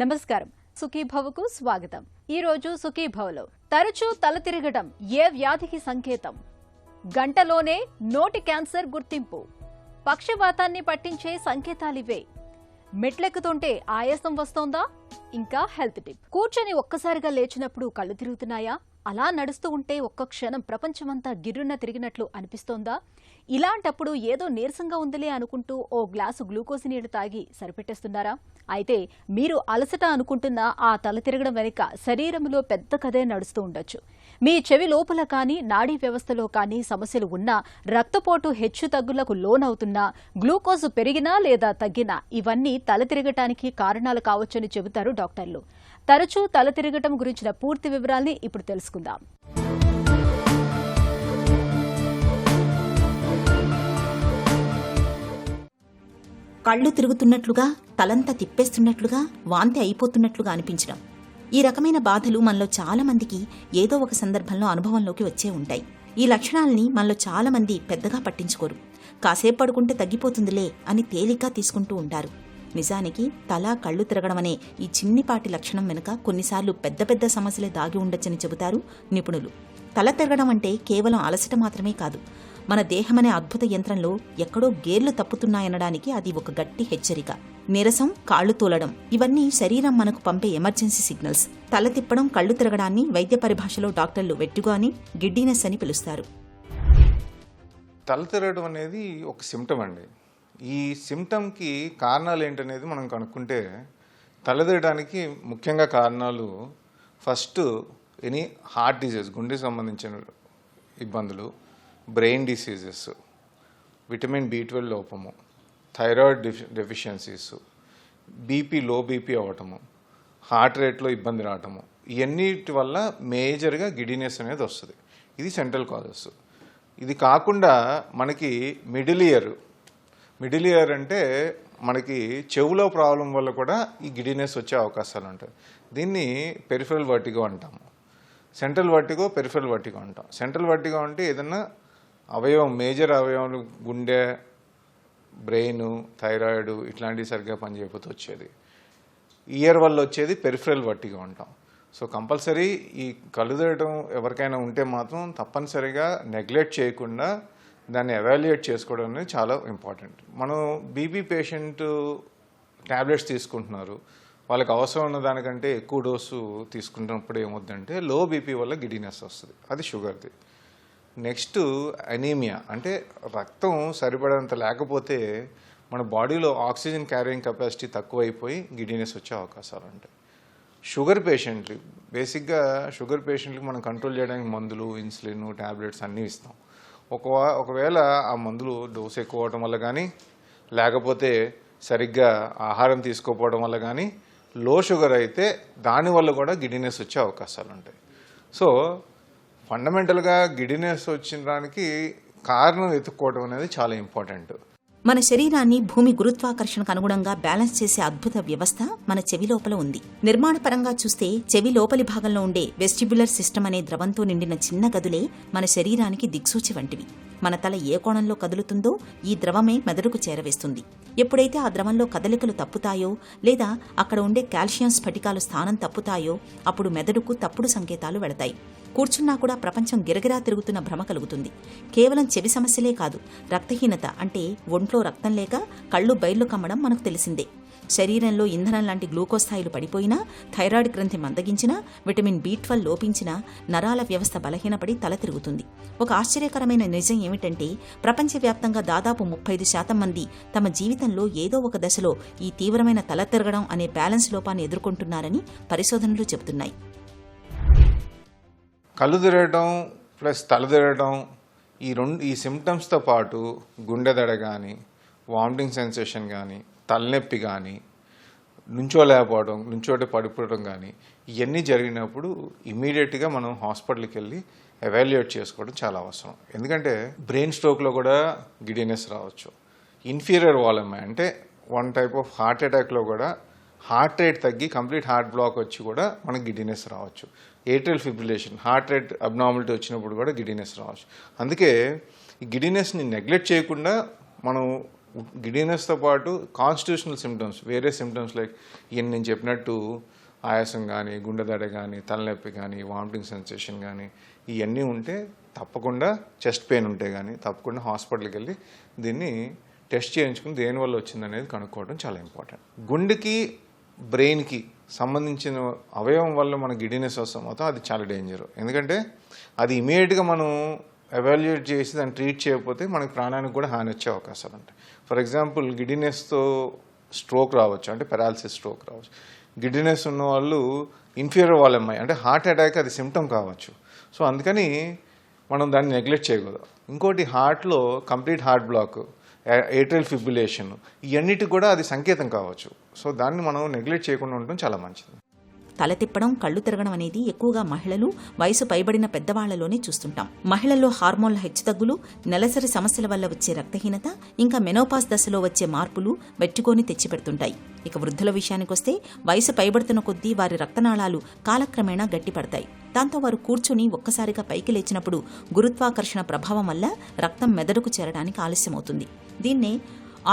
నమస్కారం. సుఖీభవకు స్వాగతం. ఈ రోజు సుఖీభవలో తరచూ తల తిరగడం ఏ వ్యాధికి సంకేతం? గంటలోనే నోటి క్యాన్సర్ గుర్తింపు. పక్షవాతాన్ని పట్టించే సంకేతాలివే. మెట్లెక్కుతుంటే ఆయాసం వస్తోందా? ఇంకా హెల్త్ టిప్. కూర్చొని ఒక్కసారిగా లేచినప్పుడు కళ్ళు తిరుగుతున్నాయా? అలా నడుస్తూ ఉంటే ఒక్క క్షణం ప్రపంచమంతా గిర్రున తిరిగినట్లు అనిపిస్తోందా? ఇలాంటప్పుడు ఏదో నీరసంగా ఉందిలే అనుకుంటూ ఓ గ్లాసు గ్లూకోజ్ నీళ్లు తాగి సరిపెట్టేస్తున్నారా? అయితే మీరు అలసట అనుకుంటున్న ఆ తల తిరగడం వెనుక శరీరంలో పెద్ద కథే నడుస్తూ ఉండొచ్చు. మీ చెవి లోపల కానీ నాడీ వ్యవస్థలో కానీ సమస్యలు ఉన్నా, రక్తపోటు హెచ్చు తగ్గులకు లోనవుతున్నా, గ్లూకోజ్ పెరిగినా లేదా తగ్గినా ఇవన్నీ తల తిరగటానికి కారణాలు కావచ్చని చెబుతారు డాక్టర్లు. తరచూ తల తిరగటం గురించిన పూర్తి వివరాల్ని ఇప్పుడు తెలుసుకుందాం. కళ్ళు తిరుగుతున్నట్లుగా, తలంతా తిప్పేస్తున్నట్లుగా, వాంతి అయిపోతున్నట్లుగా అనిపించడం. ఈ రకమైన బాధలు మనలో చాలా మందికి ఏదో ఒక సందర్భంలో అనుభవంలోకి వచ్చే ఉంటాయి. ఈ లక్షణాలని మనలో చాలా మంది పెద్దగా పట్టించుకోరు. కాసేపు పడుకుంటే తగ్గిపోతుందిలే అని తేలిగ్గా తీసుకుంటూ ఉంటారు. నిజానికి తల, కళ్ళు తిరగడం అనే ఈ చిన్నిపాటి లక్షణం వెనుక కొన్నిసార్లు పెద్ద పెద్ద సమస్యలే దాగి ఉండొచ్చని చెబుతారు నిపుణులు. తల తిరగడం అంటే కేవలం అలసట మాత్రమే కాదు. మన దేహమనే అద్భుత యంత్రంలో ఎక్కడో గేర్లు తప్పుతున్నాయనడానికి అది ఒక గట్టి హెచ్చరిక. నీరసం, కాళ్లు తూలడం ఇవన్నీ శరీరం మనకు పంపే ఎమర్జెన్సీ సిగ్నల్స్. తల తిప్పడం, కళ్ళు తిరగడాన్ని వైద్య పరిభాషలో డాక్టర్లు వెట్టిగో అని, గిడ్డీనెస్ అని పిలుస్తారు. తల తిరగడం అనేది ఒక సిమ్టమ్ అండి. ఈ సిమ్టమ్కి కారణాలు ఏంటనేది మనం కనుక్కుంటే, తలదిరగడానికి ముఖ్యంగా కారణాలు ఫస్ట్ ఎనీ హార్ట్ డిజీజ్, గుండెకి సంబంధించిన ఇబ్బందులు, బ్రెయిన్ డిసీజెస్, విటమిన్ B12 లోపము, థైరాయిడ్ డెఫిషియన్సీస్, లో బీపీ అవ్వటము, హార్ట్ రేట్లో ఇబ్బంది రావటము, ఇవన్నిటి వల్ల మేజర్గా గిడినెస్ అనేది వస్తుంది. ఇది సెంట్రల్ కాజెస్. ఇది కాకుండా మనకి మిడిల్ ఇయర్ అంటే మనకి చెవులో ప్రాబ్లం వల్ల కూడా ఈ గిడినెస్ వచ్చే అవకాశాలు ఉంటాయి. దీన్ని పెరిఫెరల్ వర్టిగో అంటాము. సెంట్రల్ వర్టిగో, పెరిఫెరల్ వర్టిగో అంటాం. సెంట్రల్ వర్టిగో అంటే ఏదన్నా అవయవం, మేజర్ అవయవాలు, గుండె, బ్రెయిన్, థైరాయిడ్ ఇట్లాంటివి సరిగ్గా పనిచేయకపోతే వచ్చేది. ఇయర్ వల్ల వచ్చేది పెరిఫెరల్ వర్టిగో అంటాం. సో కంపల్సరీ ఈ కళ్ళు తిరగడం ఎవరికైనా ఉంటే మాత్రం తప్పనిసరిగా నెగ్లెక్ట్ చేయకుండా దాన్ని ఎవాల్యుయేట్ చేసుకోవడం అనేది చాలా ఇంపార్టెంట్. మనం బీపీ పేషెంట్ ట్యాబ్లెట్స్ తీసుకుంటున్నారు, వాళ్ళకి అవసరం ఉన్న దానికంటే ఎక్కువ డోసు తీసుకుంటున్నప్పుడు ఏమవుతుందంటే లో బీపీ వల్ల గిడినెస్ వస్తుంది. అది షుగర్ది. నెక్స్ట్ అనీమియా, అంటే రక్తం సరిపడంత లేకపోతే మన బాడీలో ఆక్సిజన్ క్యారింగ్ కెపాసిటీ తక్కువైపోయి గిడినెస్ వచ్చే అవకాశాలు ఉంటాయి. షుగర్ పేషెంట్లు, బేసిక్గా షుగర్ పేషెంట్కి మనం కంట్రోల్ చేయడానికి మందులు, ఇన్సులిన్, ట్యాబ్లెట్స్ అన్నీ ఇస్తాం. ఒకవేళ ఆ మందులు డోసు ఎక్కువ అవడం వల్ల కానీ, లేకపోతే సరిగ్గా ఆహారం తీసుకోకపోవడం వల్ల కానీ లో షుగర్ అయితే దానివల్ల కూడా గిడినెస్ వచ్చే అవకాశాలు ఉంటాయి. సో ఫండమెంటల్గా గిడినెస్ వచ్చిన దానికి కారణం వెతుక్కోవడం అనేది చాలా ఇంపార్టెంట్. మన శరీరాన్ని భూమి గురుత్వాకర్షణకు అనుగుణంగా బ్యాలెన్స్ చేసే అద్భుత వ్యవస్థ మన చెవి లోపల ఉంది. నిర్మాణపరంగా చూస్తే చెవి లోపలి భాగంలో ఉండే వెస్టిబ్యులర్ సిస్టమ్ అనే ద్రవంతో నిండిన చిన్న గదులే మన శరీరానికి దిక్సూచి వంటివి. మన తల ఏ కోణంలో కదులుతుందో ఈ ద్రవమే మెదడుకు చేరవేస్తుంది. ఎప్పుడైతే ఆ ద్రవంలో కదలికలు తప్పుతాయో లేదా అక్కడ ఉండే కాల్షియం స్ఫటికాలు స్థానం తప్పుతాయో అప్పుడు మెదడుకు తప్పుడు సంకేతాలు వెళతాయి. కూర్చున్నా కూడా ప్రపంచం గిరగిరా తిరుగుతున్న భ్రమ కలుగుతుంది. కేవలం చెవి సమస్యలే కాదు, రక్తహీనత అంటే ఒంట్లో రక్తం లేక కళ్ళు బైర్లు కమ్మడం మనకు తెలిసిందే. శరీరంలో ఇంధనం లాంటి గ్లూకోజ్ స్థాయిలు పడిపోయినా, థైరాయిడ్ గ్రంథి మందగించినా, విటమిన్ B12 లోపించినా నరాల వ్యవస్థ బలహీనపడి తల తిరుగుతుంది. ఒక ఆశ్చర్యకరమైన నిజం ఏమిటంటే ప్రపంచవ్యాప్తంగా దాదాపు 35% మంది తమ జీవితంలో ఏదో ఒక దశలో ఈ తీవ్రమైన తల తిరగడం అనే బ్యాలెన్స్ లోపాన్ని ఎదుర్కొంటున్నారని పరిశోధనలు చెబుతున్నాయి. కళ్ళు తిరగడం ప్లస్ తల తిరగడం ఈ సిమ్టమ్స్తో పాటు గుండె దడ కానీ, వామిటింగ్ సెన్సేషన్ కానీ, తలనొప్పి కానీ, నుంచోలేకపోవడం, నుంచోటే పడిపోవడం కానీ ఇవన్నీ జరిగినప్పుడు ఇమీడియట్గా మనం హాస్పిటల్కి వెళ్ళి ఎవాల్యుయేట్ చేసుకోవడం చాలా అవసరం. ఎందుకంటే బ్రెయిన్ స్ట్రోక్లో కూడా గిడినెస్ రావచ్చు. ఇన్ఫీరియర్ వాల్యూమ్ అంటే వన్ టైప్ ఆఫ్ హార్ట్ అటాక్లో కూడా హార్ట్ రేట్ తగ్గి కంప్లీట్ హార్ట్ బ్లాక్ వచ్చి కూడా మనకు గిడినెస్ రావచ్చు. Atrial fibrillation, heart rate abnormality వచ్చినప్పుడు కూడా గిడినెస్ రావచ్చు. అందుకే ఈ గిడినెస్ని నెగ్లెక్ట్ చేయకుండా మనం గిడినెస్తో పాటు కాన్స్టిట్యూషనల్ సిమ్టమ్స్, వేరే సిమ్టమ్స్ లైక్ ఇవన్నీ నేను చెప్పినట్టు ఆయాసం కానీ, గుండె దడ కానీ, తలనొప్పి కానీ, వామిటింగ్ సెన్సేషన్ కానీ ఇవన్నీ ఉంటే తప్పకుండా, చెస్ట్ పెయిన్ ఉంటే కానీ తప్పకుండా హాస్పిటల్కి వెళ్ళి దీన్ని టెస్ట్ చేయించుకుని దేనివల్ల వచ్చిందనేది కనుక్కోవడం చాలా ఇంపార్టెంట్. గుండెకి బ్రెయిన్కి సంబంధించిన అవయవం వల్ల మన గిడినెస్ వస్తాం మొత్తం అది చాలా డేంజర్. ఎందుకంటే అది ఇమీడియట్గా మనం ఎవాల్యుయేట్ చేసి దాన్ని ట్రీట్ చేయకపోతే మనకి ప్రాణానికి కూడా హాని వచ్చే అవకాశాలు ఉంటాయి. ఫర్ ఎగ్జాంపుల్ గిడినెస్తో స్ట్రోక్ రావచ్చు, అంటే పెరాలసిస్ స్ట్రోక్ రావచ్చు. గిడినెస్ ఉన్న వాళ్ళు ఇన్ఫీరియర్ వాల్ఎంఐ అంటే హార్ట్ అటాక్ అది సిమ్టమ్ కావచ్చు. సో అందుకని మనం దాన్ని నెగ్లెక్ట్ చేయకూడదు. ఇంకోటి హార్ట్లో complete heart block, atrial fibrillation ఇవన్నిటికి కూడా అది సంకేతం కావచ్చు. సో దాన్ని మనం నెగ్లెక్ట్ చేయకుండా ఉండడం చాలా మంచిది. తల తిప్పడం, కళ్ళు తిరగడం అనేది ఎక్కువగా మహిళలు, వయసు పైబడిన పెద్దవాళ్లలోనే చూస్తుంటాం. మహిళల్లో హార్మోన్ల హెచ్చుతగ్గులు, నెలసరి సమస్యల వల్ల వచ్చే రక్తహీనత, ఇంకా మెనోపాస్ దశలో వచ్చే మార్పులు వెట్టికోని తెచ్చిపెడుతుంటాయి. ఇక వృద్ధుల విషయానికొస్తే వయసు పైబడుతున్న కొద్దీ వారి రక్తనాళాలు కాలక్రమేణా గట్టిపడతాయి. దాంతో వారు కూర్చుని ఒక్కసారిగా పైకి లేచినప్పుడు గురుత్వాకర్షణ ప్రభావం వల్ల రక్తం మెదడుకు చేరడానికి ఆలస్యమవుతుంది. దీన్నే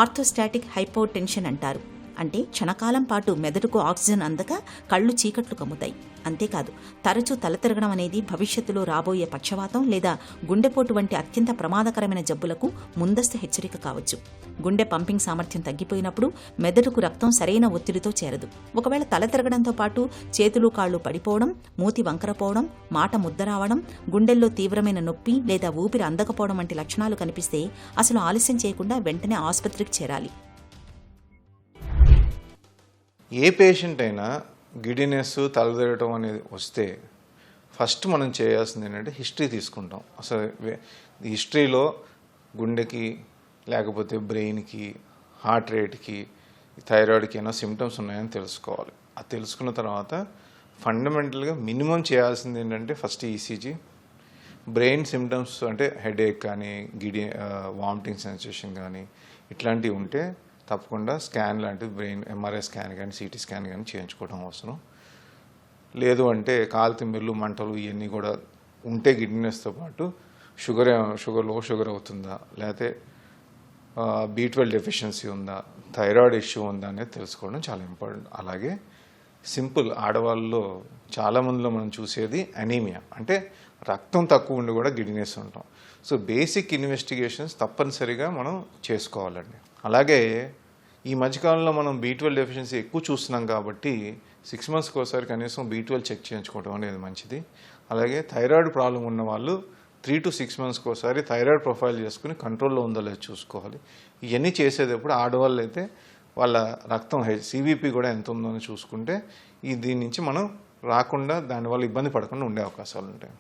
ఆర్థోస్టాటిక్ హైపోటెన్షన్ అంటారు. అంటే క్షణకాలం పాటు మెదడుకు ఆక్సిజన్ అందక కళ్ళు చీకట్లు కమ్ముతాయి. అంతేకాదు, తరచూ తల తిరగడం అనేది భవిష్యత్తులో రాబోయే పక్షవాతం లేదా గుండెపోటు వంటి అత్యంత ప్రమాదకరమైన జబ్బులకు ముందస్తు హెచ్చరిక కావచ్చు. గుండె పంపింగ్ సామర్థ్యం తగ్గిపోయినప్పుడు మెదడుకు రక్తం సరైన ఒత్తిడితో చేరదు. ఒకవేళ తల తిరగడంతో పాటు చేతులు కాళ్ళు పడిపోవడం, మూతి వంకరపోవడం, మాట ముద్ద రావడం, గుండెల్లో తీవ్రమైన నొప్పి లేదా ఊపిరి అందకపోవడం వంటి లక్షణాలు కనిపిస్తే అసలు ఆలస్యం చేయకుండా వెంటనే ఆసుపత్రికి చేరాలి. ఏ పేషెంట్ అయినా గిడినెస్, తలదిరగటం అనేది వస్తే ఫస్ట్ మనం చేయాల్సింది ఏంటంటే హిస్టరీ తీసుకుంటాం. అసలు హిస్టరీలో గుండెకి లేకపోతే బ్రెయిన్కి, హార్ట్ రేట్కి, థైరాయిడ్కి ఏమైనా సిమ్టమ్స్ ఉన్నాయని తెలుసుకోవాలి. అది తెలుసుకున్న తర్వాత ఫండమెంటల్గా మినిమం చేయాల్సింది ఏంటంటే ఫస్ట్ ఈసీజీ, బ్రెయిన్ సిమ్టమ్స్ అంటే హెడేక్ కానీ, వామిటింగ్ సెన్సేషన్ కానీ ఇట్లాంటివి ఉంటే తప్పకుండా స్కాన్ లాంటివి, బ్రెయిన్ ఎంఆర్ఐ స్కాన్ కానీ, సిటీ స్కాన్ కానీ చేయించుకోవడం అవసరం. లేదు అంటే కాలుతిమ్మిర్లు, మంటలు ఇవన్నీ కూడా ఉంటే గిడ్నెస్తో పాటు లో షుగర్ అవుతుందా, లేకపోతే B12 డెఫిషియన్సీ ఉందా, థైరాయిడ్ ఇష్యూ ఉందా అనేది తెలుసుకోవడం చాలా ఇంపార్టెంట్. అలాగే సింపుల్ ఆడవాళ్ళలో చాలామందిలో మనం చూసేది అనీమియా, అంటే రక్తం తక్కువ ఉండి కూడా గిడ్నెస్ ఉంటాం. సో బేసిక్ ఇన్వెస్టిగేషన్స్ తప్పనిసరిగా మనం చేసుకోవాలండి. అలాగే ఈ మధ్యకాలంలో మనం B12 డెఫిషియన్సీ ఎక్కువ చూస్తున్నాం కాబట్టి 6 monthsకి ఒకసారి కనీసం B12 చెక్ చేయించుకోవడం అనేది మంచిది. అలాగే థైరాయిడ్ ప్రాబ్లం ఉన్న వాళ్ళు 3 to 6 monthsకి ఒకసారి థైరాయిడ్ ప్రొఫైల్ చేసుకుని కంట్రోల్లో ఉందో లేదో చూసుకోవాలి. ఇవన్నీ చేసేటప్పుడు ఆడవాళ్ళు అయితే వాళ్ళ రక్తం CVP కూడా ఎంత ఉందో అని చూసుకుంటే దీని నుంచి మనం రాకుండా, దానివల్ల ఇబ్బంది పడకుండా ఉండే అవకాశాలు ఉంటాయి.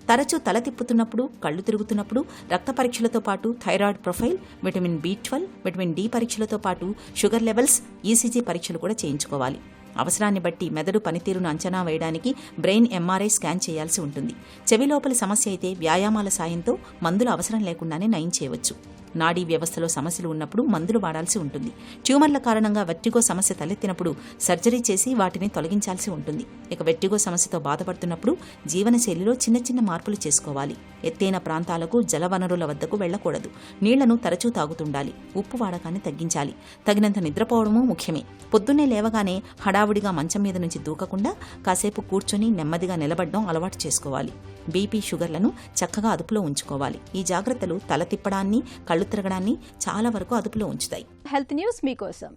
తరచూ తల తిప్పుతున్నప్పుడు, కళ్ళు తిరుగుతున్నప్పుడు రక్త పరీక్షలతో పాటు thyroid profile, vitamin B12, vitamin D పరీక్షలతో పాటు షుగర్ లెవెల్స్, ECG పరీక్షలు కూడా చేయించుకోవాలి. అవసరాన్ని బట్టి మెదడు పనితీరును అంచనా వేయడానికి బ్రెయిన్ ఎంఆర్ఐ స్కాన్ చేయాల్సి ఉంటుంది. చెవి లోపలి సమస్య అయితే వ్యాయామాల సాయంతో మందులు అవసరం లేకుండానే నయం చేయవచ్చు. నాడీ వ్యవస్థలో సమస్యలు ఉన్నప్పుడు మందులు వాడాల్సి ఉంటుంది. ట్యూమర్ల కారణంగా వెట్టిగో సమస్య తలెత్తినప్పుడు సర్జరీ చేసి వాటిని తొలగించాల్సి ఉంటుంది. ఇక వెట్టిగో సమస్యతో బాధపడుతున్నప్పుడు జీవనశైలిలో చిన్న చిన్న మార్పులు చేసుకోవాలి. ఎత్తైన ప్రాంతాలకు, జలవనరుల వద్దకు వెళ్లకూడదు. నీళ్లను తరచూ తాగుతుండాలి. ఉప్పు వాడకాన్ని తగ్గించాలి. తగినంత నిద్రపోవడమూ ముఖ్యమే. పొద్దున్నే లేవగానే హడావుడిగా మంచం మీద నుంచి దూకకుండా కాసేపు కూర్చొని నెమ్మదిగా నిలబడడం అలవాటు చేసుకోవాలి. బీపీ, షుగర్లను చక్కగా అదుపులో ఉంచుకోవాలి. ఈ జాగ్రత్తలు తల తిప్పడాన్ని, కళ్ళు తిరగడాన్ని చాలా వరకు అదుపులో ఉంచుతాయి. హెల్త్ న్యూస్ మీకోసం.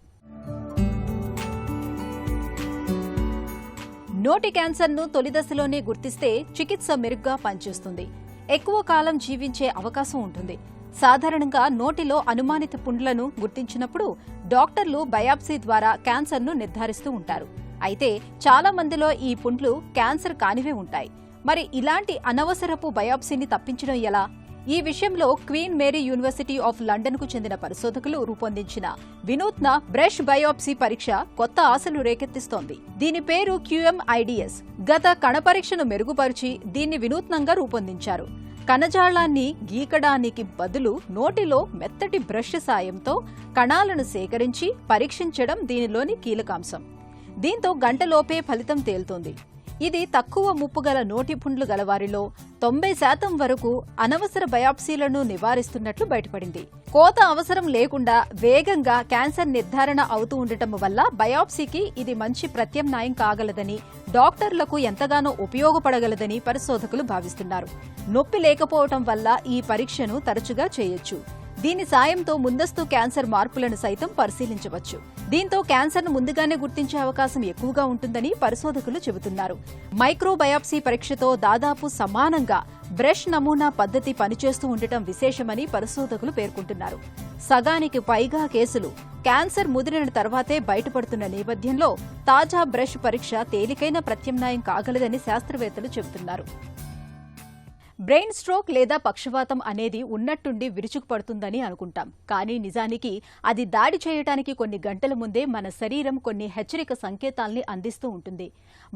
నోటి క్యాన్సర్ను తొలి దశలోనే గుర్తిస్తే చికిత్స మెరుగ్గా పనిచేస్తుంది. ఎక్కువ కాలం జీవించే అవకాశం ఉంటుంది. సాధారణంగా నోటిలో అనుమానిత పుండ్లను గుర్తించినప్పుడు డాక్టర్లు బయాప్సీ ద్వారా క్యాన్సర్ను నిర్ధారిస్తూ ఉంటారు. అయితే చాలా మందిలో ఈ పుండ్లు క్యాన్సర్ కానివే ఉంటాయి. మరి ఇలాంటి అనవసరపు బయాప్సీని తప్పించడం ఎలా? ఈ విషయంలో Queen Mary University of London కు చెందిన పరిశోధకులు రూపొందించిన వినూత్న బ్రష్ బయాప్సీ పరీక్ష కొత్త ఆశలు రేకెత్తిస్తోంది. దీని పేరు QMIDS. గత కణ పరీక్షను మెరుగుపరిచి దీన్ని వినూత్నంగా రూపొందించారు. కణజాలాన్ని గీకడానికి బదులు నోటిలో మెత్తటి బ్రష్ సాయంతో కణాలను సేకరించి పరీక్షించడం దీనిలోని కీలకాంశం. దీంతో గంటలోపే ఫలితం తేలుతోంది. ఇది తక్కువ ముప్పు గల నోటిపుండ్లు గలవారిలో 90% వరకు అనవసర బయాప్సీలను నివారిస్తున్నట్లు బయటపడింది. కోత అవసరం లేకుండా వేగంగా క్యాన్సర్ నిర్ధారణ అవుతూ ఉండటం వల్ల బయాప్సీకి ఇది మంచి ప్రత్యామ్నాయం కాగలదని, డాక్టర్లకు ఎంతగానో ఉపయోగపడగలదని పరిశోధకులు భావిస్తున్నారు. నొప్పి లేకపోవటం వల్ల ఈ పరీక్షను తరచుగా చేయొచ్చు. దీని సాయంతో ముందస్తు క్యాన్సర్ మార్పులను సైతం పరిశీలించవచ్చు. దీంతో క్యాన్సర్ను ముందుగానే గుర్తించే అవకాశం ఎక్కువగా ఉంటుందని పరిశోధకులు చెబుతున్నారు. మైక్రోబయాప్సీ పరీక్షతో దాదాపు సమానంగా బ్రష్ నమూనా పద్ధతి పనిచేస్తూ ఉండటం విశేషమని పరిశోధకులు పేర్కొంటున్నారు. సగానికి పైగా కేసులు క్యాన్సర్ ముదిరిన తర్వాతే బయటపడుతున్న నేపథ్యంలో తాజా బ్రష్ పరీక్ష తేలికైన ప్రత్యామ్నాయం కాగలదని శాస్త్రవేత్తలు చెబుతున్నారు. బ్రెయిన్ స్ట్రోక్ లేదా పక్షవాతం అనేది ఉన్నట్టుండి విరుచుకుపడుతుందని అనుకుంటాం. కానీ నిజానికి అది దాడి చేయడానికి కొన్ని గంటల ముందే మన శరీరం కొన్ని హెచ్చరిక సంకేతాల్ని అందిస్తూ ఉంటుంది.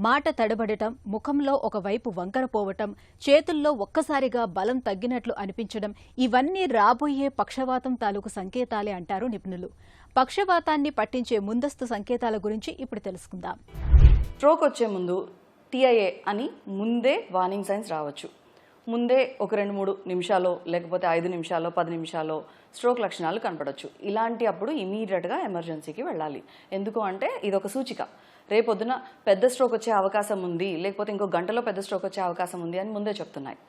మాట తడబడటం, ముఖంలో ఒకవైపు వంకరపోవటం, చేతుల్లో ఒక్కసారిగా బలం తగ్గినట్లు అనిపించడం ఇవన్నీ రాబోయే పక్షవాతం తాలూకు సంకేతాలే అంటారు నిపుణులు. పక్షవాతాన్ని పట్టించే ముందస్తు సంకేతాల గురించి ఇప్పుడు తెలుసుకుందాం. స్ట్రోక్ వచ్చే ముందు TIA అని ముందే వార్నింగ్ సైన్స్ రావచ్చు. ముందే ఒక 2-3 నిమిషాలు లేకపోతే 5 నిమిషాలు 10 నిమిషాలు స్ట్రోక్ లక్షణాలు కనపడవచ్చు. ఇలాంటి అప్పుడు ఇమీడియట్గా ఎమర్జెన్సీకి వెళ్ళాలి. ఎందుకు అంటే ఇదొక సూచిక. రేపొద్దున పెద్ద స్ట్రోక్ వచ్చే అవకాశం ఉంది, లేకపోతే ఇంకో గంటలో పెద్ద స్ట్రోక్ వచ్చే అవకాశం ఉంది అని ముందే చెప్తున్నాయి.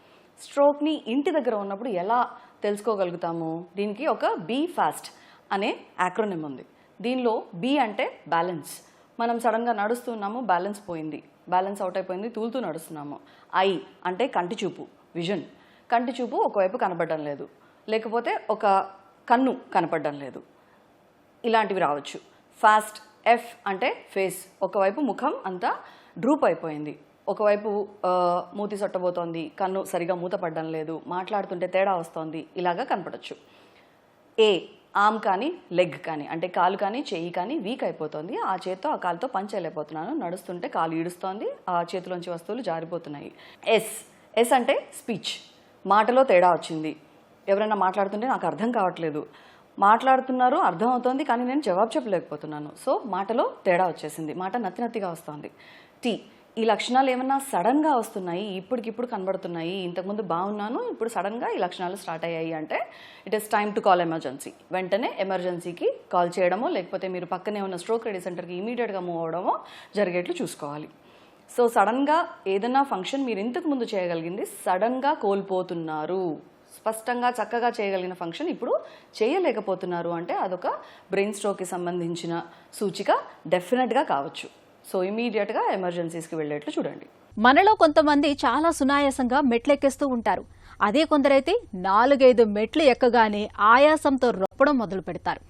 స్ట్రోక్ని ఇంటి దగ్గర ఉన్నప్పుడు ఎలా తెలుసుకోగలుగుతాము? దీనికి ఒక బీ ఫాస్ట్ అనే యాక్రోనిమ్ ఉంది. దీనిలో బీ అంటే బ్యాలెన్స్. మనం సడన్గా నడుస్తున్నాము, బ్యాలెన్స్ పోయింది, బ్యాలెన్స్ అవుట్ అయిపోయింది, తూలుతూ నడుస్తున్నాము. ఐ అంటే కంటి చూపు, విజన్. కంటి చూపు ఒకవైపు కనపడడం లేదు, లేకపోతే ఒక కన్ను కనపడడం లేదు, ఇలాంటివి రావచ్చు. ఫాస్ట్ ఎఫ్ అంటే ఫేస్. ఒకవైపు ముఖం అంతా డ్రూప్ అయిపోయింది, ఒకవైపు మూతి సొట్టబోతోంది, కన్ను సరిగా మూతపడడం లేదు, మాట్లాడుతుంటే తేడా వస్తోంది, ఇలాగా కనపడచ్చు. ఏ ఆర్మ్ కానీ లెగ్ కానీ అంటే కాలు కానీ చెయ్యి కానీ వీక్ అయిపోతుంది. ఆ చేత్తో ఆ కాలుతో పని చేయలేకపోతున్నాను, నడుస్తుంటే కాలు ఈడుస్తోంది, ఆ చేతిలోంచి వస్తువులు జారిపోతున్నాయి. ఎస్ అంటే స్పీచ్. మాటలో తేడా వచ్చింది. ఎవరైనా మాట్లాడుతుంటే నాకు అర్థం కావట్లేదు, మాట్లాడుతున్నారు అర్థం అవుతోంది కానీ నేను జవాబు చెప్పలేకపోతున్నాను. సో మాటలో తేడా వచ్చేసింది, మాట నత్తిగా వస్తుంది. టీ ఈ లక్షణాలు ఏమన్నా సడన్గా వస్తున్నాయి, ఇప్పటికిప్పుడు కనబడుతున్నాయి, ఇంతకుముందు బాగున్నాను ఇప్పుడు సడన్గా ఈ లక్షణాలు స్టార్ట్ అయ్యాయి అంటే it is time to call emergency. వెంటనే ఎమర్జెన్సీకి కాల్ చేయడమో లేకపోతే మీరు పక్కనే ఉన్న స్ట్రోక్ రెడీ సెంటర్కి ఇమీడియట్గా మూవ్ అవడమో జరిగేట్లు చూసుకోవాలి. సో సడన్గా ఏదైనా ఫంక్షన్ మీరు ఇంతకు ముందు చేయగలిగింది సడన్గా కోల్పోతున్నారు, స్పష్టంగా చక్కగా చేయగలిగిన ఫంక్షన్ ఇప్పుడు చేయలేకపోతున్నారు అంటే అదొక బ్రెయిన్ స్ట్రోక్కి సంబంధించిన సూచిక డెఫినెట్గా కావచ్చు. సో ఇమీడియట్గా ఎమర్జెన్సీస్కి వెళ్ళేట్లు చూడండి. మనలో కొంతమంది చాలా సునాయాసంగా మెట్లెక్కేస్తూ ఉంటారు. అదే కొందరైతే 4-5 మెట్లు ఎక్కగానే ఆయాసంతో రొప్పడం మొదలు పెడతారు.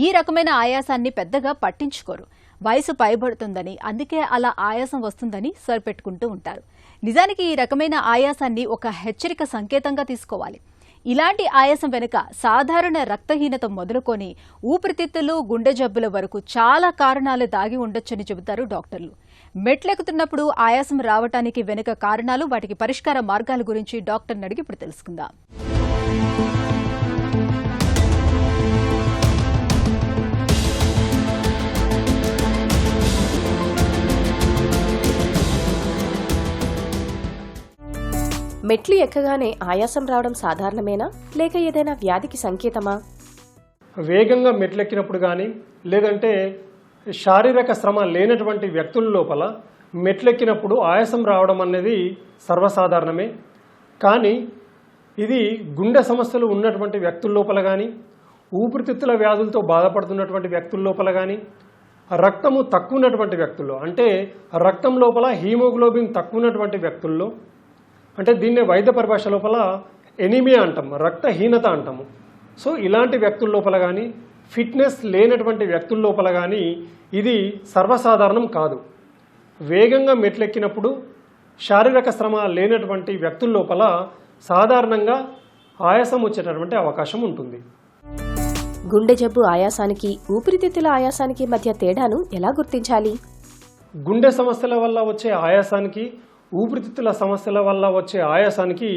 ఈ రకమైన ఆయాసాన్ని పెద్దగా పట్టించుకోరు. వయసు పైబడుతుందని, అందుకే అలా ఆయాసం వస్తుందని సరిపెట్టుకుంటూ ఉంటారు. నిజానికి ఈ రకమైన ఆయాసాన్ని ఒక హెచ్చరిక సంకేతంగా తీసుకోవాలి. ఇలాంటి ఆయాసం వెనుక సాధారణ రక్తహీనత మొదలుకొని ఊపిరితిత్తులు, గుండె జబ్బుల వరకు చాలా కారణాలు దాగి ఉండొచ్చని చెబుతారు డాక్టర్లు. మెట్లెక్కుతున్నప్పుడు ఆయాసం రావటానికి వెనుక కారణాలు, వాటికి పరిష్కార మార్గాల గురించి డాక్టర్ని అడిగి ఇప్పుడు తెలుసుకుందాం. మెట్లు ఎక్కగానే ఆయాసం రావడం సాధారణమేనా, లేక ఏదైనా వ్యాధికి సంకేతమా? వేగంగా మెట్లెక్కినప్పుడు కానీ లేదంటే శారీరక శ్రమ లేనటువంటి వ్యక్తుల లోపల మెట్లెక్కినప్పుడు ఆయాసం రావడం అనేది సర్వసాధారణమే. కానీ ఇది గుండె సమస్యలు ఉన్నటువంటి వ్యక్తుల లోపల కానీ, ఊపిరితిత్తుల వ్యాధులతో బాధపడుతున్నటువంటి వ్యక్తుల లోపల కానీ, రక్తము తక్కువ ఉన్నటువంటి వ్యక్తుల్లో అంటే రక్తం లోపల హీమోగ్లోబిన్ తక్కువ ఉన్నటువంటి వ్యక్తుల్లో, అంటే దీన్నే వైద్య పరిభాష లోపల ఎనీమియా అంటాము, రక్తహీనత అంటాము. సో ఇలాంటి వ్యక్తుల లోపల కానీ, ఫిట్నెస్ లేనటువంటి వ్యక్తుల లోపల కానీ ఇది సర్వసాధారణం కాదు. వేగంగా మెట్లెక్కినప్పుడు శారీరక శ్రమ లేనటువంటి వ్యక్తుల లోపల సాధారణంగా ఆయాసం వచ్చేటటువంటి అవకాశం ఉంటుంది. గుండె జబ్బు ఆయాసానికి, ఊపిరితిత్తుల ఆయాసానికి మధ్య తేడాను ఎలా గుర్తించాలి? గుండె సమస్యల వల్ల వచ్చే ఆయాసానికి, ఊపిరితిత్తుల సమస్యల వల్ల వచ్చే ఆయాసానికి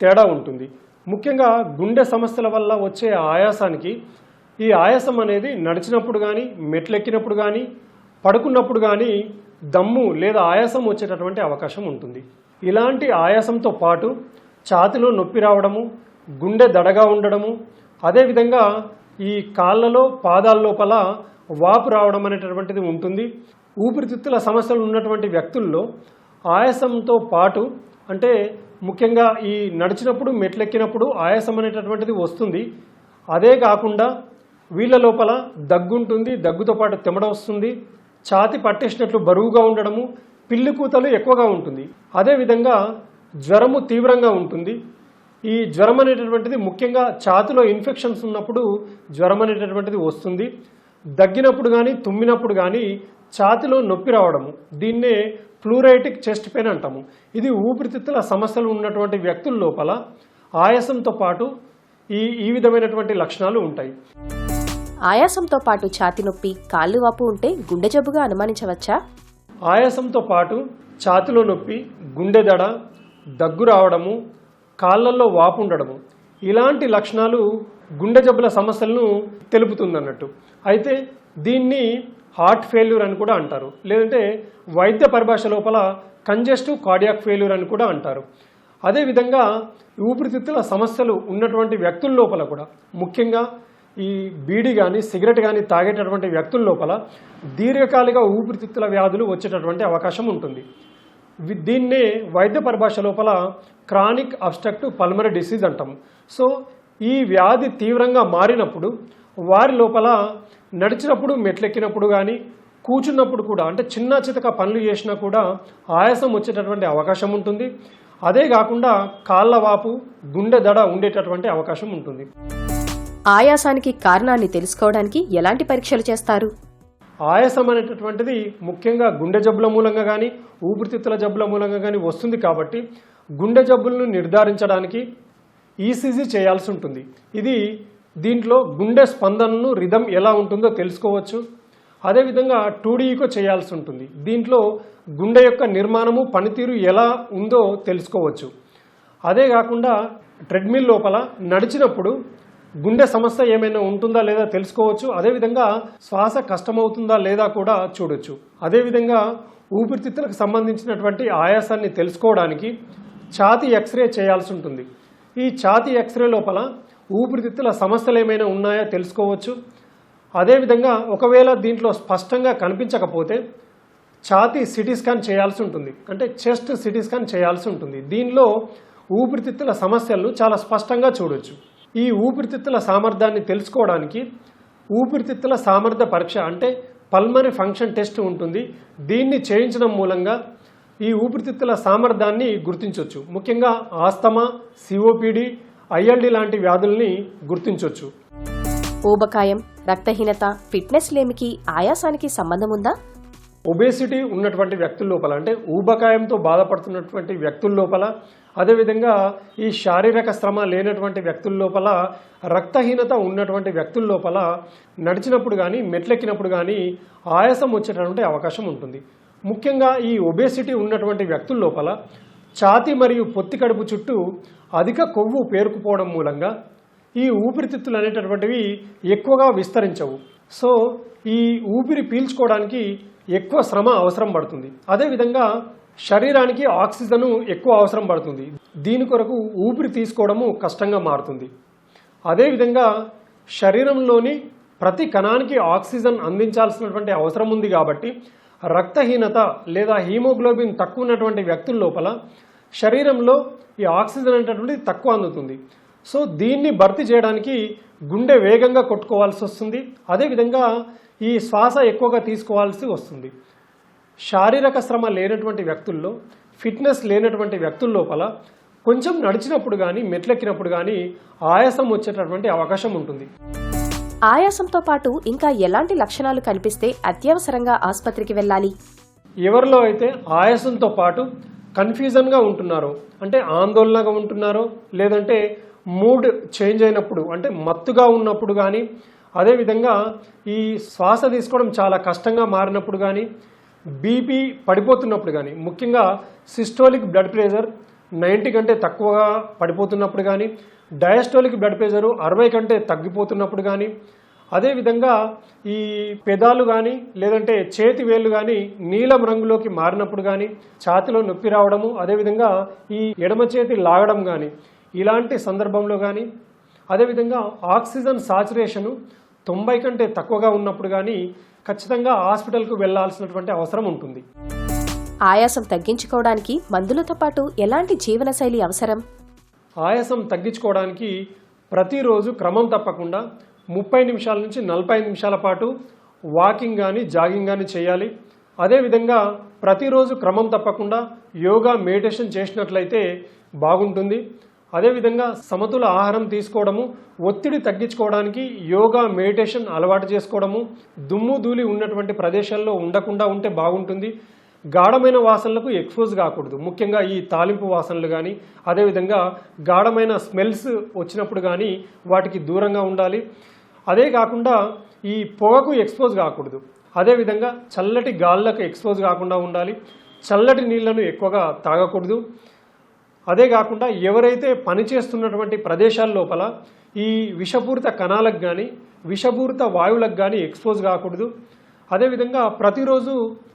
తేడా ఉంటుంది. ముఖ్యంగా గుండె సమస్యల వల్ల వచ్చే ఆయాసానికి ఈ ఆయాసం అనేది నడిచినప్పుడు కానీ, మెట్లెక్కినప్పుడు కానీ, పడుకున్నప్పుడు కానీ దమ్ము లేదా ఆయాసం వచ్చేటటువంటి అవకాశం ఉంటుంది. ఇలాంటి ఆయాసంతో పాటు ఛాతీలో నొప్పి రావడము, గుండె దడగా ఉండడము, అదేవిధంగా ఈ కాళ్ళలో పాదాల లోపల వాపు రావడం అనేటటువంటిది ఉంటుంది. ఊపిరితిత్తుల సమస్యలు ఉన్నటువంటి వ్యక్తుల్లో ఆయాసంతో పాటు అంటే ముఖ్యంగా ఈ నడిచినప్పుడు మెట్లెక్కినప్పుడు ఆయాసం అనేటటువంటిది వస్తుంది. అదే కాకుండా వీళ్ళ లోపల దగ్గుంటుంది, దగ్గుతో పాటు తెమడ వస్తుంది, ఛాతి పట్టేసినట్లు బరువుగా ఉండడము, పిల్లి కూతలు ఎక్కువగా ఉంటుంది. అదేవిధంగా జ్వరము తీవ్రంగా ఉంటుంది. ఈ జ్వరం అనేటటువంటిది ముఖ్యంగా ఛాతిలో ఇన్ఫెక్షన్స్ ఉన్నప్పుడు జ్వరం అనేటటువంటిది వస్తుంది. దగ్గినప్పుడు కానీ తుమ్మినప్పుడు కానీ ఛాతిలో నొప్పి రావడము, దీన్నే ప్లూరైటిక్ చెస్ట్ పెయిన్ అంటాము. ఇది ఊపిరితిత్తుల సమస్యలు ఉన్నటువంటి వ్యక్తుల లోపల ఆయాసంతో పాటు ఈ విధమైనటువంటి లక్షణాలు ఉంటాయి. ఆయాసంతో పాటు ఛాతి నొప్పి, కాళ్ళు వాపు ఉంటే గుండె జబ్బుగా అనుమానించవచ్చా? ఆయాసంతో పాటు ఛాతిలో నొప్పి, గుండె దడ, దగ్గు రావడము, కాళ్ళల్లో వాపు ఉండడము, ఇలాంటి లక్షణాలు గుండె జబ్బుల సమస్యలను తెలుపుతుందన్నట్టు. అయితే దీన్ని హార్ట్ ఫెయిల్యూర్ అని కూడా అంటారు, లేదంటే వైద్య పరిభాష లోపల కంజెస్టివ్ కార్డియాక్ ఫెయిల్యూర్ అని కూడా అంటారు. అదేవిధంగా ఊపిరితిత్తుల సమస్యలు ఉన్నటువంటి వ్యక్తుల లోపల కూడా ముఖ్యంగా ఈ బీడి కానీ సిగరెట్ కానీ తాగేటటువంటి వ్యక్తుల లోపల దీర్ఘకాలిక ఊపిరితిత్తుల వ్యాధులు వచ్చేటటువంటి అవకాశం ఉంటుంది. దీన్నే వైద్య పరిభాష లోపల క్రానిక్ అబ్స్ట్రక్టివ్ పల్మనరీ డిసీజ్ అంటాము. సో ఈ వ్యాధి తీవ్రంగా మారినప్పుడు వారి లోపల నడిచినప్పుడు మెట్లెక్కినప్పుడు కానీ కూర్చున్నప్పుడు కూడా అంటే చిన్న చితక పనులు చేసినా కూడా ఆయాసం వచ్చేటటువంటి అవకాశం ఉంటుంది. అదే కాకుండా కాళ్ళ వాపు, గుండె దడ ఉండేటటువంటి అవకాశం ఉంటుంది. ఆయాసానికి కారణాన్ని తెలుసుకోవడానికి ఎలాంటి పరీక్షలు చేస్తారు? ఆయాసం అనేటటువంటిది ముఖ్యంగా గుండె జబ్బుల మూలంగా కానీ ఊపిరితిత్తుల జబ్బుల మూలంగా కానీ వస్తుంది కాబట్టి గుండె జబ్బులను నిర్ధారించడానికి ఈసీజీ చేయాల్సి ఉంటుంది. దీంట్లో గుండె స్పందనను రిథం ఎలా ఉంటుందో తెలుసుకోవచ్చు. అదేవిధంగా 2D ఈకో చేయాల్సి ఉంటుంది. దీంట్లో గుండె యొక్క నిర్మాణము, పనితీరు ఎలా ఉందో తెలుసుకోవచ్చు. అదే కాకుండా ట్రెడ్మిల్ లోపల నడిచినప్పుడు గుండె సమస్య ఏమైనా ఉంటుందా లేదా తెలుసుకోవచ్చు. అదేవిధంగా శ్వాస కష్టమవుతుందా లేదా కూడా చూడొచ్చు. అదేవిధంగా ఊపిరితిత్తులకు సంబంధించినటువంటి ఆయాసాన్ని తెలుసుకోవడానికి ఛాతీ ఎక్స్రే చేయాల్సి ఉంటుంది. ఈ ఛాతీ ఎక్స్రే లోపల ఊపిరితిత్తుల సమస్యలు ఏమైనా ఉన్నాయో తెలుసుకోవచ్చు. అదేవిధంగా ఒకవేళ దీంట్లో స్పష్టంగా కనిపించకపోతే ఛాతీ సిటీ స్కాన్ చేయాల్సి ఉంటుంది, అంటే చెస్ట్ సిటీ స్కాన్ చేయాల్సి ఉంటుంది. దీనిలో ఊపిరితిత్తుల సమస్యలను చాలా స్పష్టంగా చూడొచ్చు. ఈ ఊపిరితిత్తుల సామర్థ్యాన్ని తెలుసుకోవడానికి ఊపిరితిత్తుల సామర్థ్య పరీక్ష అంటే పల్మనరీ ఫంక్షన్ టెస్ట్ ఉంటుంది. దీన్ని చేయించడం మూలంగా ఈ ఊపిరితిత్తుల సామర్థ్యాన్ని గుర్తించవచ్చు. ముఖ్యంగా ఆస్తమా, సిఓపిడి, ఐఎల్డి లాంటి వ్యాధుల్ని గుర్తించవచ్చు. ఊబకాయం, రక్తహీనత, ఫిట్నెస్ లేమికి ఆయాసానికి సంబంధం ఉందా? ఒబేసిటీ ఉన్నటువంటి వ్యక్తుల లోపల అంటే ఊబకాయంతో బాధపడుతున్నటువంటి వ్యక్తుల లోపల, అదేవిధంగా ఈ శారీరక శ్రమ లేనటువంటి వ్యక్తుల లోపల, రక్తహీనత ఉన్నటువంటి వ్యక్తుల లోపల నడిచినప్పుడు కానీ మెట్లెక్కినప్పుడు కానీ ఆయాసం వచ్చేటటువంటి అవకాశం ఉంటుంది. ముఖ్యంగా ఈ ఒబేసిటీ ఉన్నటువంటి వ్యక్తుల లోపల ఛాతీ మరియు పొత్తి కడుపు చుట్టూ అధిక కొవ్వు పేరుకుపోవడం మూలంగా ఈ ఊపిరితిత్తులు అనేటటువంటివి ఎక్కువగా విస్తరించవు. సో ఈ ఊపిరి పీల్చుకోవడానికి ఎక్కువ శ్రమ అవసరం పడుతుంది. అదేవిధంగా శరీరానికి ఆక్సిజన్ ఎక్కువ అవసరం పడుతుంది. దీని కొరకు ఊపిరి తీసుకోవడము కష్టంగా మారుతుంది. అదేవిధంగా శరీరంలోని ప్రతి కణానికి ఆక్సిజన్ అందించాల్సినటువంటి అవసరం ఉంది కాబట్టి రక్తహీనత లేదా హీమోగ్లోబిన్ తక్కువ ఉన్నటువంటి వ్యక్తుల లోపల శరీరంలో ఈ ఆక్సిజన్ అనేటటువంటిది తక్కువ అందుతుంది. సో దీన్ని భర్తీ చేయడానికి గుండె వేగంగా కొట్టుకోవాల్సి వస్తుంది. అదేవిధంగా ఈ శ్వాస ఎక్కువగా తీసుకోవాల్సి వస్తుంది. శారీరక శ్రమ లేనటువంటి వ్యక్తుల్లో, ఫిట్నెస్ లేనటువంటి వ్యక్తుల లోపల కొంచెం నడిచినప్పుడు కానీ మెట్లెక్కినప్పుడు కానీ ఆయాసం వచ్చేటటువంటి అవకాశం ఉంటుంది. ఆయాసంతో పాటు ఇంకా ఎలాంటి లక్షణాలు కనిపిస్తే అత్యవసరంగా ఆసుపత్రికి వెళ్ళాలి? ఎవరిలో అయితే ఆయాసంతో పాటు కన్ఫ్యూజన్గా ఉంటున్నారో, అంటే ఆందోళనగా ఉంటున్నారో, లేదంటే మూడ్ చేంజ్ అయినప్పుడు అంటే మత్తుగా ఉన్నప్పుడు కానీ, అదేవిధంగా ఈ శ్వాస తీసుకోవడం చాలా కష్టంగా మారినప్పుడు కానీ, బీపీ పడిపోతున్నప్పుడు కానీ, ముఖ్యంగా సిస్టోలిక్ బ్లడ్ ప్రెషర్ 90 కంటే తక్కువగా పడిపోతున్నప్పుడు కానీ, డయాస్టోలిక్ బ్లడ్ ప్రెషరు 60 కంటే తగ్గిపోతున్నప్పుడు కానీ, అదేవిధంగా ఈ పెదాలు కానీ లేదంటే చేతి వేళ్ళు కానీ నీలం రంగులోకి మారినప్పుడు కానీ ఛాతిలో నొప్పి రావడము, అదేవిధంగా ఈ ఎడమ చేతి లాగడం కానీ ఇలాంటి సందర్భంలో కానీ, అదేవిధంగా ఆక్సిజన్ సాచురేషను 90 కంటే తక్కువగా ఉన్నప్పుడు కానీ ఖచ్చితంగా హాస్పిటల్కు వెళ్లాల్సినటువంటి అవసరం ఉంటుంది. ఆయాసం తగ్గించుకోవడానికి మందులతో పాటు ఎలాంటి జీవనశైలి అవసరం? ఆయాసం తగ్గించుకోవడానికి ప్రతిరోజు క్రమం తప్పకుండా 30 నిమిషాల నుంచి 45 నిమిషాల పాటు వాకింగ్ కానీ జాగింగ్ కానీ చేయాలి. అదేవిధంగా ప్రతిరోజు క్రమం తప్పకుండా యోగా మెడిటేషన్ చేసినట్లయితే బాగుంటుంది. అదేవిధంగా సమతుల ఆహారం తీసుకోవడము, ఒత్తిడి తగ్గించుకోవడానికి యోగా మెడిటేషన్ అలవాటు చేసుకోవడము, దుమ్ము ధూళి ఉన్నటువంటి ప్రదేశాల్లో ఉండకుండా ఉంటే బాగుంటుంది. గాఢమైన వాసనలకు ఎక్స్పోజ్ కాకూడదు, ముఖ్యంగా ఈ తాలింపు వాసనలు కానీ అదేవిధంగా గాఢమైన స్మెల్స్ వచ్చినప్పుడు కానీ వాటికి దూరంగా ఉండాలి. అదే కాకుండా ఈ పొగకు ఎక్స్పోజ్ కాకూడదు. అదేవిధంగా చల్లటి గాళ్ళకు ఎక్స్పోజ్ కాకుండా ఉండాలి. చల్లటి నీళ్లను ఎక్కువగా తాగకూడదు. అదే కాకుండా ఎవరైతే పనిచేస్తున్నటువంటి ప్రదేశాల లోపల ఈ విషపూరిత కణాలకు కానీ విషపూరిత వాయువులకు కానీ ఎక్స్పోజ్ కాకూడదు. అదేవిధంగా ప్రతిరోజు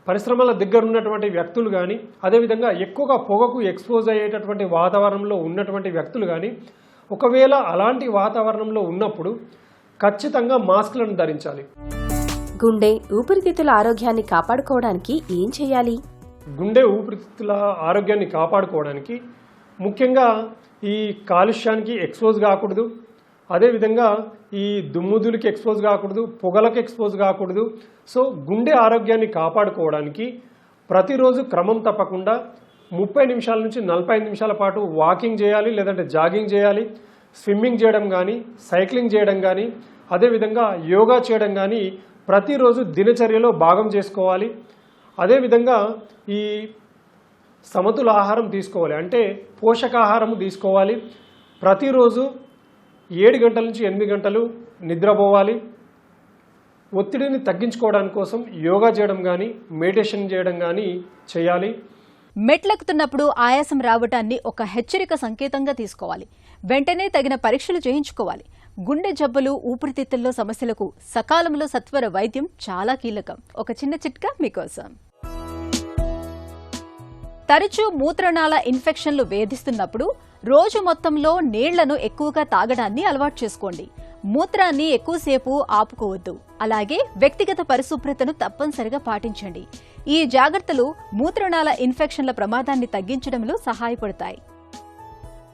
పరిశ్రమల దగ్గర ఉన్నటువంటి వ్యక్తులు కానీ అదేవిధంగా ఎక్కువగా పొగకు ఎక్స్పోజ్ అయ్యేటటువంటి వాతావరణంలో ఉన్నటువంటి వ్యక్తులు కానీ ఒకవేళ అలాంటి వాతావరణంలో ఉన్నప్పుడు ఖచ్చితంగా మాస్కులను ధరించాలి. గుండె ఊపిరితిత్తుల ఆరోగ్యాన్ని కాపాడుకోవడానికి ఏం చేయాలి? గుండె ఊపిరితిత్తుల ఆరోగ్యాన్ని కాపాడుకోవడానికి ముఖ్యంగా ఈ కాలుష్యానికి ఎక్స్పోజ్ కాకూడదు. అదేవిధంగా ఈ దుమ్ముదులకి ఎక్స్పోజ్ కాకూడదు, పొగలకు ఎక్స్పోజ్ కాకూడదు. సో గుండె ఆరోగ్యాన్ని కాపాడుకోవడానికి ప్రతిరోజు క్రమం తప్పకుండా 30 నిమిషాల నుంచి 45 నిమిషాల పాటు వాకింగ్ చేయాలి, లేదంటే జాగింగ్ చేయాలి. స్విమ్మింగ్ చేయడం కానీ సైక్లింగ్ చేయడం కానీ అదేవిధంగా యోగా చేయడం కానీ ప్రతిరోజు దినచర్యలో భాగం చేసుకోవాలి. అదేవిధంగా ఈ సమతుల ఆహారం తీసుకోవాలి, అంటే పోషకాహారం తీసుకోవాలి. ప్రతిరోజు 7 గంటల నుంచి 8 గంటలు నిద్రపోవాలి. ఒత్తిడిని తగ్గించుకోవడానికి కోసం యోగా చేయడం కానీ మెడిటేషన్ చేయడం కానీ చేయాలి. మెట్లెక్కుతున్నప్పుడు ఆయాసం రావటాన్ని ఒక హెచ్చరిక సంకేతంగా తీసుకోవాలి. వెంటనే తగిన పరీక్షలు చేయించుకోవాలి. గుండె జబ్బులు, ఊపిరితిత్తుల్లో సమస్యలకు సకాలంలో సత్వర వైద్యం చాలా కీలకం. ఒక చిన్న చిట్కా మీకోసం. తరచూ మూత్రనాళ ఇన్ఫెక్షన్లు వేధిస్తున్నప్పుడు రోజు మొత్తంలో నీళ్లను ఎక్కువగా తాగడాన్ని అలవాటు చేసుకోండి. మూత్రాన్ని ఎక్కువసేపు ఆపుకోవద్దు. అలాగే వ్యక్తిగత పరిశుభ్రతను తప్పనిసరిగా పాటించండి. ఈ జాగ్రత్తలు మూత్రనాళ ఇన్ఫెక్షన్ల ప్రమాదాన్ని తగ్గించడంలో సహాయపడతాయి.